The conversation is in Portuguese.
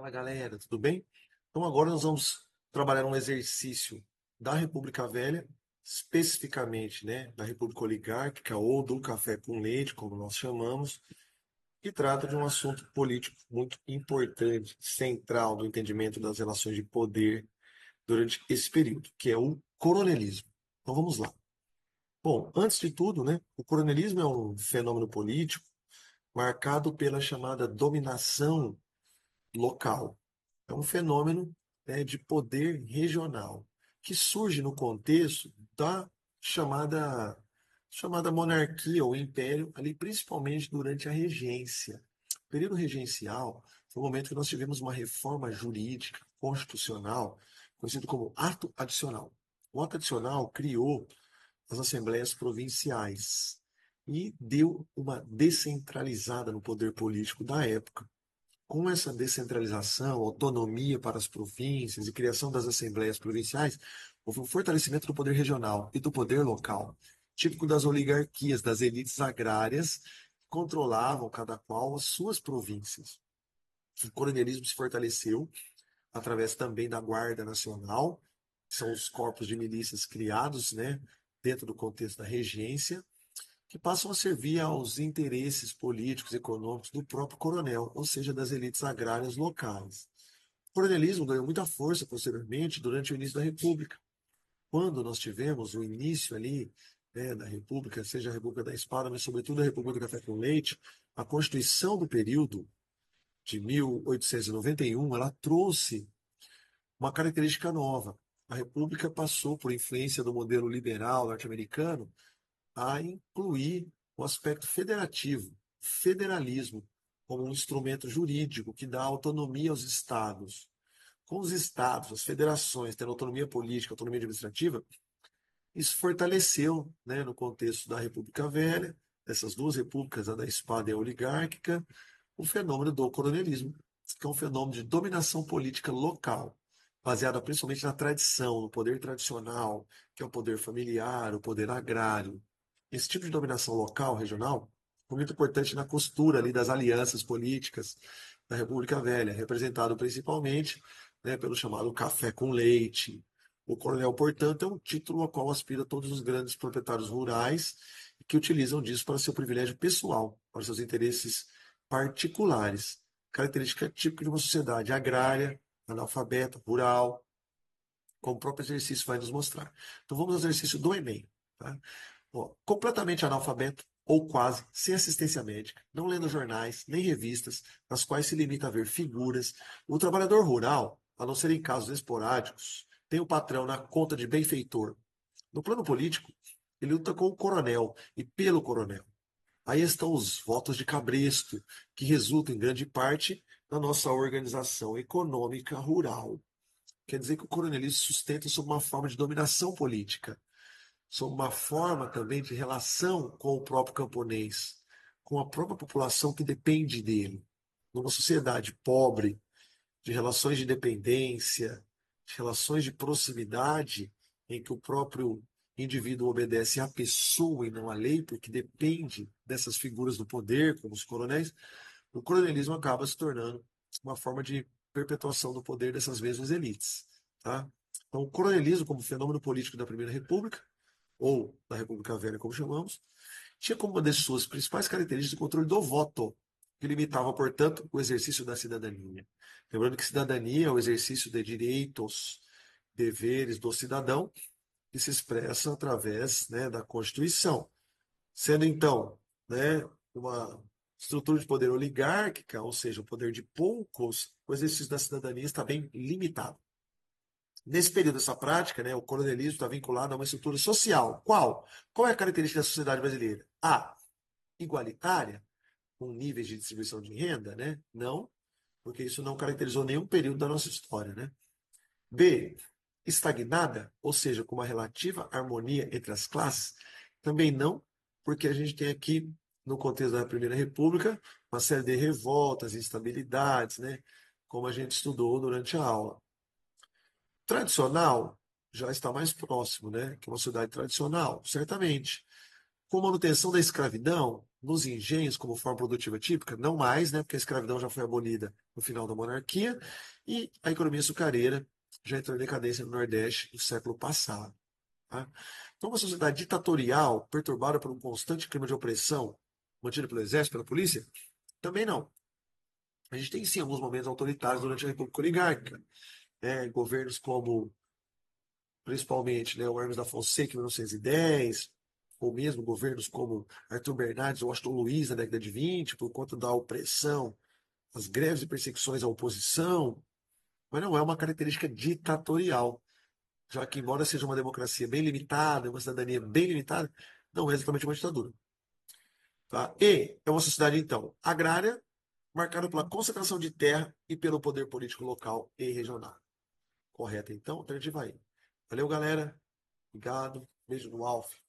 Fala galera, tudo bem? Então agora nós vamos trabalhar um exercício da República Velha, especificamente, né, da República Oligárquica ou do café com leite, como nós chamamos, que trata de um assunto político muito importante, central do entendimento das relações de poder durante esse período, que é o coronelismo. Então vamos lá. Bom, antes de tudo, né, o coronelismo é um fenômeno político marcado pela chamada dominação local. É um fenômeno, né, de poder regional que surge no contexto da chamada monarquia ou império, ali principalmente durante a regência. O período regencial foi o momento que nós tivemos uma reforma jurídica constitucional, conhecido como ato adicional. O ato adicional criou as assembleias provinciais e deu uma descentralizada no poder político da época. Com essa descentralização, autonomia para as províncias e criação das assembleias provinciais, houve um fortalecimento do poder regional e do poder local, típico das oligarquias, das elites agrárias, que controlavam cada qual as suas províncias. O coronelismo se fortaleceu através também da Guarda Nacional, que são os corpos de milícias criados, né, dentro do contexto da regência, que passam a servir aos interesses políticos e econômicos do próprio coronel, ou seja, das elites agrárias locais. O coronelismo ganhou muita força posteriormente durante o início da República, quando nós tivemos o início ali, né, da República, seja a República da Espada, mas sobretudo a República do Café com Leite. A Constituição do período de 1891, ela trouxe uma característica nova. A República passou, por influência do modelo liberal norte-americano, a incluir o aspecto federativo, federalismo, como um instrumento jurídico que dá autonomia aos estados. Com os estados, as federações tendo autonomia política, autonomia administrativa, isso fortaleceu, né, no contexto da República Velha, dessas duas repúblicas, a da espada e a oligárquica, o fenômeno do coronelismo, que é um fenômeno de dominação política local, baseada principalmente na tradição, no poder tradicional, que é o poder familiar, o poder agrário. Esse tipo de dominação local, regional, foi muito importante na costura ali das alianças políticas da República Velha, representado principalmente, né, pelo chamado café com leite. O coronel, portanto, é um título ao qual aspira todos os grandes proprietários rurais que utilizam disso para seu privilégio pessoal, para seus interesses particulares. Característica típica de uma sociedade agrária, analfabeta, rural, como o próprio exercício vai nos mostrar. Então vamos ao exercício do Enem. Tá? Ó, completamente analfabeto, ou quase, sem assistência médica, não lendo jornais, nem revistas, nas quais se limita a ver figuras. O trabalhador rural, a não ser em casos esporádicos, tem o patrão na conta de benfeitor. No plano político, ele luta com o coronel e pelo coronel. Aí estão os votos de cabresto, que resultam em grande parte na nossa organização econômica rural. Quer dizer que o coronelismo sustenta sob uma forma de dominação política, sob uma forma também de relação com o próprio camponês, com a própria população que depende dele. Numa sociedade pobre, de relações de dependência, de relações de proximidade, em que o próprio indivíduo obedece à pessoa e não à lei, porque depende dessas figuras do poder, como os coronéis, o coronelismo acaba se tornando uma forma de perpetuação do poder dessas mesmas elites. Tá? Então, o coronelismo, como fenômeno político da Primeira República, ou da República Velha, como chamamos, tinha como uma das suas principais características o controle do voto, que limitava, portanto, o exercício da cidadania. Lembrando que cidadania é o exercício de direitos, deveres do cidadão, que se expressa através, né, da Constituição. Sendo, então, né, uma estrutura de poder oligárquica, ou seja, o poder de poucos, o exercício da cidadania está bem limitado. Nesse período dessa prática, né, o coronelismo está vinculado a uma estrutura social. Qual? Qual é a característica da sociedade brasileira? A. Igualitária, com níveis de distribuição de renda, né? Não, porque isso não caracterizou nenhum período da nossa história, né? B. Estagnada, ou seja, com uma relativa harmonia entre as classes. Também não, porque a gente tem aqui, no contexto da Primeira República, uma série de revoltas, instabilidades, né? Como a gente estudou durante a aula. Tradicional já está mais próximo, né? Que uma sociedade tradicional, certamente. Com manutenção da escravidão nos engenhos como forma produtiva típica, não mais, né, porque a escravidão já foi abolida no final da monarquia, e a economia açucareira já entrou em decadência no Nordeste no século passado. Tá? Então, uma sociedade ditatorial, perturbada por um constante clima de opressão, mantido pelo exército, pela polícia, também não. A gente tem sim alguns momentos autoritários durante a República Oligárquica, né? Governos como, principalmente, né, o Hermes da Fonseca em 1910, ou mesmo governos como Arthur Bernardes ou Washington Luiz na década de 20, por conta da opressão, as greves e perseguições à oposição, mas não é uma característica ditatorial, já que, embora seja uma democracia bem limitada, uma cidadania bem limitada, não é exatamente uma ditadura. Tá? E é uma sociedade, então, agrária, marcada pela concentração de terra e pelo poder político local e regional. Correto, então? Alternativa aí. Valeu, galera. Obrigado. Beijo no Alf.